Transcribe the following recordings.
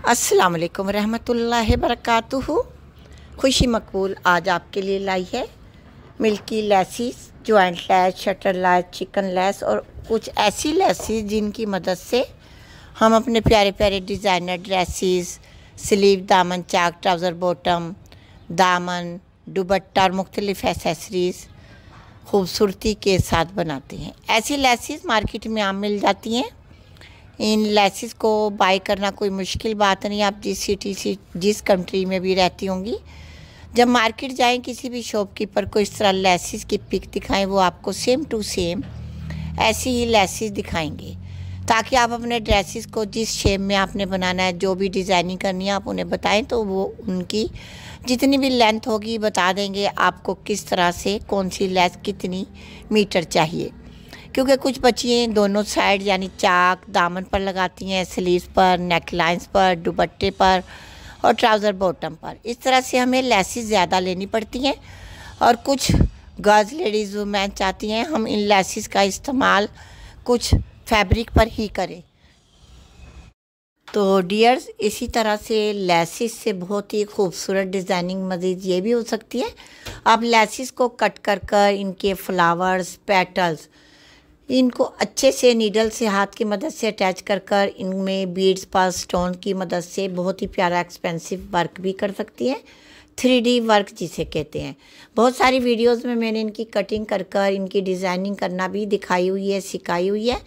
अस्सलाम वालेकुम रहमतुल्लाहि बरकातुहू। खुशी मकबूल आज आपके लिए लाई है milky laces, joint lace, shutter less, chicken less और कुछ ऐसी लेसिस जिनकी मदद से हम अपने प्यारे प्यारे डिज़ाइनर ड्रेसेस, स्लीव, दामन, चाक, ट्राउज़र, बॉटम, दामन, दुपट्टा और मुख्तलिफ एसेसरीज़ खूबसूरती के साथ बनाते हैं। ऐसी लेसिस मार्केट में आम मिल जाती हैं। इन लेसिस को बाय करना कोई मुश्किल बात नहीं। आप जिस सिटी से जिस कंट्री में भी रहती होंगी, जब मार्केट जाएं किसी भी शॉपकीपर को इस तरह लेसिस की पिक दिखाएं, वो आपको सेम टू सेम ऐसी ही लेसिस दिखाएंगे, ताकि आप अपने ड्रेसेस को जिस शेप में आपने बनाना है, जो भी डिज़ाइनिंग करनी है, आप उन्हें बताएं तो वो उनकी जितनी भी लेंथ होगी बता देंगे आपको किस तरह से कौन सी लेस कितनी मीटर चाहिए। क्योंकि कुछ बच्चियाँ दोनों साइड यानी चाक दामन पर लगाती हैं, स्लीव्स पर, नेक लाइंस पर, दुपट्टे पर और ट्राउज़र बॉटम पर। इस तरह से हमें लेसिस ज़्यादा लेनी पड़ती हैं और कुछ गर्ल्स, लेडीज़, वुमेन चाहती हैं हम इन लेसिस का इस्तेमाल कुछ फैब्रिक पर ही करें। तो डियर्स, इसी तरह से लेसिस से बहुत ही खूबसूरत डिज़ाइनिंग मज़ीद ये भी हो सकती है। आप लेसिस को कट कर कर इनके फ्लावर्स, पेटल्स, इनको अच्छे से नीडल से हाथ की मदद से अटैच कर कर इनमें बीड्स पर स्टोन की मदद से बहुत ही प्यारा एक्सपेंसिव वर्क भी कर सकती हैं। 3D वर्क जिसे कहते हैं। बहुत सारी वीडियोस में मैंने इनकी कटिंग कर कर इनकी डिज़ाइनिंग करना भी दिखाई हुई है, सिखाई हुई है।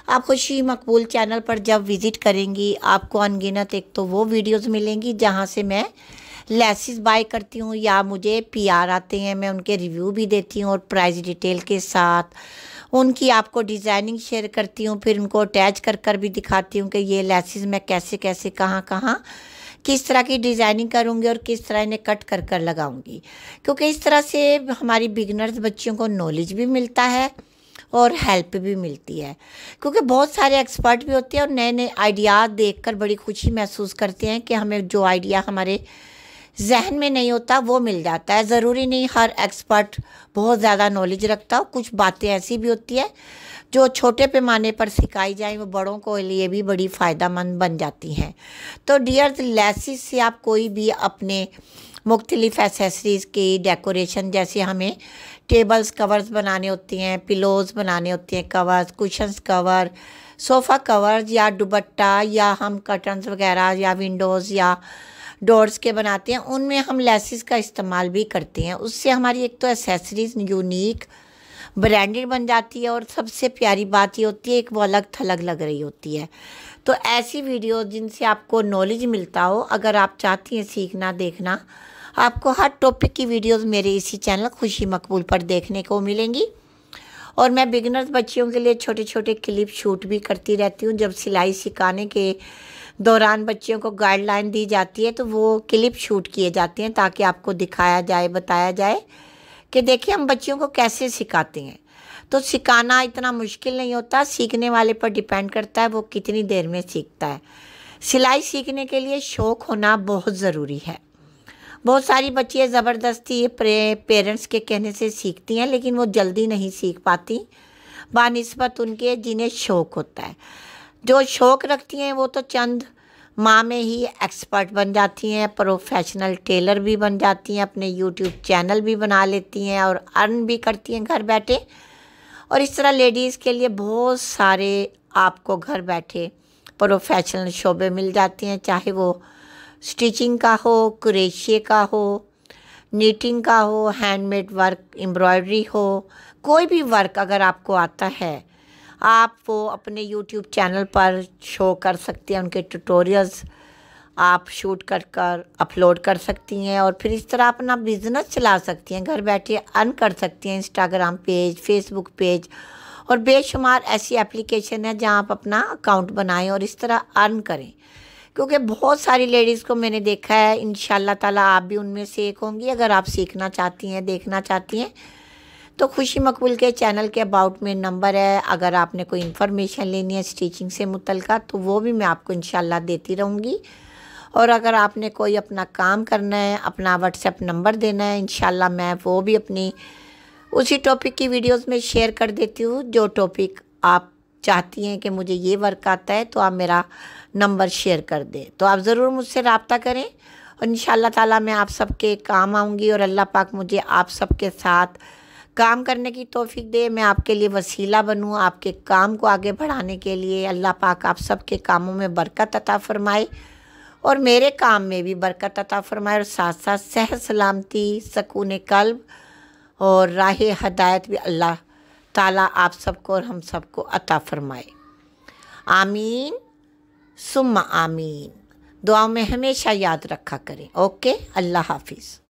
आप खुशी मकबूल चैनल पर जब विज़िट करेंगी आपको अनगिनत एक तो वो वीडियोस मिलेंगी जहां से मैं लेसिस बाय करती हूँ या मुझे PR आते हैं, मैं उनके रिव्यू भी देती हूँ और प्राइस डिटेल के साथ उनकी आपको डिज़ाइनिंग शेयर करती हूँ। फिर उनको अटैच कर कर भी दिखाती हूँ कि ये लेसिस मैं कैसे कैसे कहाँ कहाँ किस तरह की डिज़ाइनिंग करूँगी और किस तरह इन्हें कट कर कर लगाऊँगी। क्योंकि इस तरह से हमारी बिगनर्स बच्चियों को नॉलेज भी मिलता है और हेल्प भी मिलती है। क्योंकि बहुत सारे एक्सपर्ट भी होते हैं और नए नए आइडियाज़ देखकर बड़ी खुशी महसूस करते हैं कि हमें जो आइडिया हमारे जहन में नहीं होता वो मिल जाता है। ज़रूरी नहीं हर एक्सपर्ट बहुत ज़्यादा नॉलेज रखता हो। कुछ बातें ऐसी भी होती है जो छोटे पैमाने पर सिखाई जाए वो बड़ों को लिए भी बड़ी फ़ायदेमंद बन जाती हैं। तो डियर्स, लेसिस से आप कोई भी अपने मुख्तलिफ एसेसरीज़ की डेकोरेशन, जैसे हमें टेबल्स कवर्स बनाने होते हैं, पिलोज़ बनाने होते हैं, covers, cushions cover, sofa covers या दुपट्टा या हम कर्टन्स वगैरह या विंडोज़ या डोर्स के बनाते हैं, उनमें हम लेसिस का इस्तेमाल भी करते हैं। उससे हमारी एक तो एसेसरीज़ यूनिक ब्रांडेड बन जाती है और सबसे प्यारी बात ये होती है एक वो अलग थलग लग रही होती है। तो ऐसी वीडियो जिनसे आपको नॉलेज मिलता हो, अगर आप चाहती हैं सीखना देखना, आपको हर टॉपिक की वीडियोस मेरे इसी चैनल खुशी मकबूल पर देखने को मिलेंगी। और मैं बिगनर्स बच्चियों के लिए छोटे छोटे क्लिप शूट भी करती रहती हूँ। जब सिलाई सिखाने के दौरान बच्चियों को गाइडलाइन दी जाती है तो वो क्लिप शूट किए जाते हैं ताकि आपको दिखाया जाए, बताया जाए कि देखिए हम बच्चियों को कैसे सिखाते हैं। तो सिखाना इतना मुश्किल नहीं होता, सीखने वाले पर डिपेंड करता है वो कितनी देर में सीखता है। सिलाई सीखने के लिए शौक़ होना बहुत ज़रूरी है। बहुत सारी बच्चियाँ ज़बरदस्ती पेरेंट्स के कहने से सीखती हैं, लेकिन वो जल्दी नहीं सीख पाती बानिस्बत उनके जिन्हें शौक़ होता है। जो शौक़ रखती हैं वो तो चंद माह में ही एक्सपर्ट बन जाती हैं, प्रोफेशनल टेलर भी बन जाती हैं, अपने यूट्यूब चैनल भी बना लेती हैं और अर्न भी करती हैं घर बैठे। और इस तरह लेडीज़ के लिए बहुत सारे आपको घर बैठे प्रोफेशनल शोबे मिल जाते हैं, चाहे वो स्टिचिंग का हो, क्रोशे का हो, नीटिंग का हो, हैंडमेड वर्क, एम्ब्रॉयडरी हो, कोई भी वर्क अगर आपको आता है आप वो अपने YouTube चैनल पर शो कर सकती हैं। उनके ट्यूटोरियल्स आप शूट कर कर अपलोड कर सकती हैं और फिर इस तरह अपना बिज़नेस चला सकती हैं, घर बैठे अर्न कर सकती हैं। इंस्टाग्राम पेज, फेसबुक पेज और बेशुमार ऐसी एप्लीकेशन है जहां आप अपना अकाउंट बनाएं और इस तरह अर्न करें। क्योंकि बहुत सारी लेडीज़ को मैंने देखा है, इंशाल्लाह ताला आप भी उनमें से एक होंगी। अगर आप सीखना चाहती हैं, देखना चाहती हैं, तो खुशी मकबूल के चैनल के अबाउट में नंबर है। अगर आपने कोई इन्फॉर्मेशन लेनी है स्टिचिंग से मुतल्लिका तो वो भी मैं आपको इंशाल्लाह देती रहूँगी। और अगर आपने कोई अपना काम करना है, अपना व्हाट्सएप नंबर देना है, इंशाल्लाह मैं वो भी अपनी उसी टॉपिक की वीडियोस में शेयर कर देती हूँ जो टॉपिक आप चाहती हैं कि मुझे ये वर्क आता है तो आप मेरा नंबर शेयर कर दें, तो आप ज़रूर मुझसे रब्ता करें और इंशाल्लाह ताला मैं आप सबके काम आऊँगी और अल्लाह पाक मुझे आप सबके साथ काम करने की तौफीक दे, मैं आपके लिए वसीला बनूँ, आपके काम को आगे बढ़ाने के लिए। अल्लाह पाक आप सबके कामों में बरकत अता फ़रमाए और मेरे काम में भी बरकत अता फ़रमाए और साथ साथ सेहत सलामती, सकून कल्ब और राह हदायत भी अल्लाह ताला आप सबको और हम सबको अता फ़रमाए। आमीन सुम्मा आमीन। दुआ में हमेशा याद रखा करें। ओके, अल्लाह हाफिज़।